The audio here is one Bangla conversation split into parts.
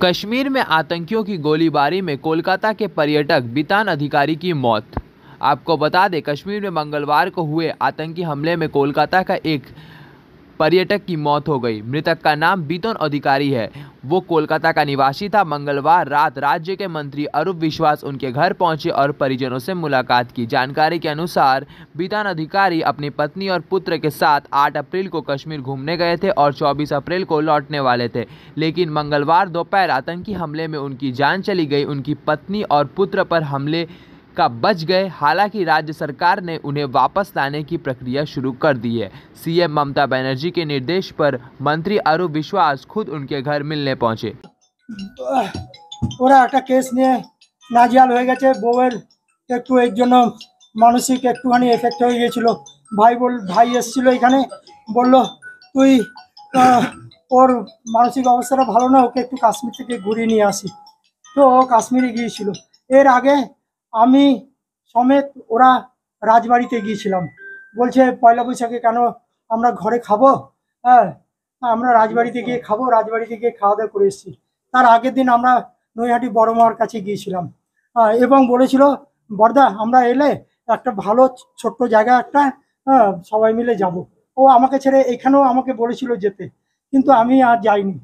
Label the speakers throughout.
Speaker 1: कश्मीर में आतंकियों की गोलीबारी में कोलकाता के पर्यटक बितान अधिकारी की मौत। आपको बता दें, कश्मीर में मंगलवार को हुए आतंकी हमले में कोलकाता का एक पर्यटक की मौत हो गई। मृतक का नाम बितन अधिकारी है। वो कोलकाता का निवासी था। मंगलवार रात राज्य के मंत्री अरूप विश्वास उनके घर पहुंचे और परिजनों से मुलाकात की। जानकारी के अनुसार बितन अधिकारी अपनी पत्नी और पुत्र के साथ 8 अप्रैल को कश्मीर घूमने गए थे और 24 अप्रैल को लौटने वाले थे, लेकिन मंगलवार दोपहर आतंकी हमले में उनकी जान चली गई। उनकी पत्नी और पुत्र पर हमले का बच गए। हालांकि राज्य सरकार ने उन्हें वापस लाने की प्रक्रिया शुरू कर दी है। सीएम ममता बनर्जी के निर्देश पर मंत्री अरूप विश्वास खुद उनके घर मिलने पहुंचे।
Speaker 2: ওরা একটা কেস নিয়ে নাজিয়াল হয়ে গেছে। বউয়ের একটু এর জন্য মানসিক একটুখানি এফেক্ট হয়ে গিয়েছিল। ভাই এসেছিল এখানে, বলল তুই ওর মানসিক অবস্থাটা ভালো না, ওকে একটু কাশ্মীর থেকে ঘুরিয়ে নিয়ে আসি। তো ও কাশ্মীরে গিয়েছিল। এর আগে আমি সমেত ওরা রাজবাড়িতে গিয়েছিলাম। বলছে পয়লা বৈশাখে কেন আমরা ঘরে খাবো, হ্যাঁ আমরা রাজবাড়িতে গিয়ে খাবো। রাজবাড়িতে গিয়ে খাওয়া দাওয়া করে এসেছি। তার আগের দিন আমরা নৈহাটি বড় মার কাছে গিয়েছিলাম এবং বলেছিল বর্দা আমরা এলে একটা ভালো ছোট্ট জায়গা একটা সবাই মিলে যাব। ও আমাকে ছেড়ে এখানেও আমাকে বলেছিল যেতে, কিন্তু আমি আর যাইনি।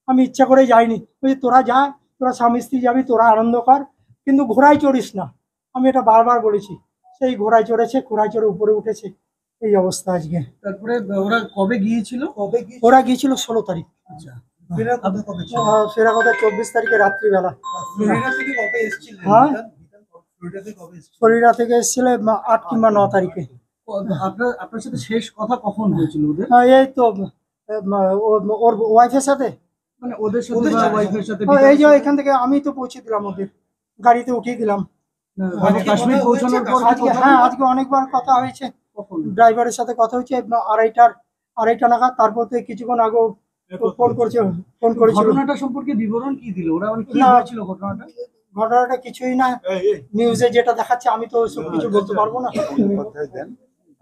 Speaker 2: আমি ইচ্ছা করে যাইনি। ওই তোরা যা, তোরা স্বামী স্ত্রী যাবি, তোরা আনন্দ কর, কিন্তু ঘোড়ায় চড়িস না। আমি এটা বারবার বলেছি। সেই ঘোড়ায় চড়েছে, ঘোড়ায় চড়ে উপরে উঠেছে, এই অবস্থা আজকে।
Speaker 3: তারপরে ওরা কবে গিয়েছিল?
Speaker 2: ওরা গিয়েছিল 16 তারিখ।
Speaker 3: আচ্ছা,
Speaker 2: ফেরা কথা 24 তারিখে রাত্রিবেলা। হ্যাঁ, ফরিদা থেকে এসেছিল 8 কিংবা 9 তারিখে।
Speaker 3: আপনার সাথে শেষ কথা কখন হয়েছিল ওদের?
Speaker 2: এই তো ওর ওয়াইফের সাথে,
Speaker 3: মানে ওদের সাথে ওয়াইফের সাথে
Speaker 2: এই যে এখান থেকে আমি তো পৌঁছে দিলাম, ওদের গাড়িতে উঠিয়ে দিলাম।
Speaker 3: কাশ্মীর পৌঁছানোর পর
Speaker 2: আজকে অনেকবার কথা হয়েছে। ড্রাইভারের সাথে কথা হয়েছে 2:30 নাগাদ। তারপর থেকে কিছুক্ষণ আগে ফোন করেছিল।
Speaker 3: ঘটনাটা সম্পর্কে বিবরণ কি দিল ওরা? মানে কি হয়েছিল
Speaker 2: ঘটনাটা কিছুই না, নিউজে যেটা দেখাচ্ছে। আমি তো সব কিছু বলতে পারবো না।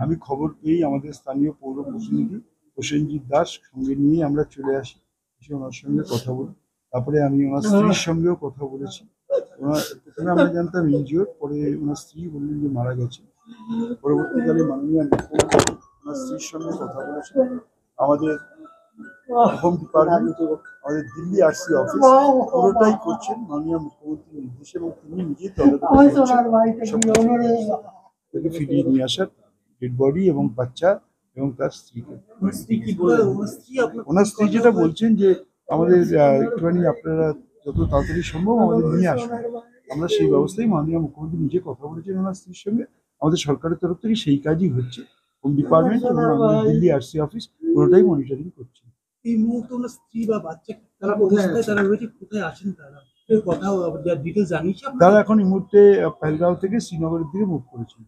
Speaker 4: আমি খবর পেয়েই আমাদের স্থানীয় পৌর প্রতিনিধি প্রসেনজিৎ দাস সঙ্গে নিয়ে আমরা চলে আসি, ওনার সঙ্গে কথা বলি। তারপরে আমি ওনার স্ত্রীর সঙ্গেও কথা বলেছি। প্রথমে আমরা জানতাম ইনজিওর, পরে ওনার স্ত্রী বললেন যে মারা গেছে। পরবর্তীকালে মাননীয় মুখ্যমন্ত্রী ওনার স্ত্রীর সঙ্গে কথা বলেছেন। আমাদের হোম ডিপার্টমেন্ট, আমাদের দিল্লি আরসি অফিস পুরোটাই করছেন মাননীয় মুখ্যমন্ত্রীর নির্দেশে, এবং তিনি নিজেই তাকে ফিরিয়ে নিয়ে আসার ডেড বডি এবং বাচ্চা এবং তার স্ত্রীকে। ওনার স্ত্রী যেটা বলছেন যে আমাদের একটুখানি আপনারা যত তাড়াতাড়ি সম্ভব আমাদের নিয়ে আসুন। আমরা সেই ব্যবস্থায় মাননীয় মুখ্যমন্ত্রী নিজে কথা বলেছেন ওনার স্ত্রীর সঙ্গে। আমাদের সরকারের তরফ থেকে সেই কাজই হচ্ছে। হোম ডিপার্টমেন্ট এবং আমাদের দিল্লি আরসি অফিস পুরোটাই মনিটরিং করছে।
Speaker 5: এই মুহূর্তে ওনার স্ত্রী বা বাচ্চা তারা কোথায় রয়েছে, কোথায় আছেন তারা, এই কথা ডিটেইলস জানিয়েছে?
Speaker 4: তারা এখন এই মুহূর্তে পেহেলগাঁও থেকে শ্রীনগরের দিকে মুভ করেছেন।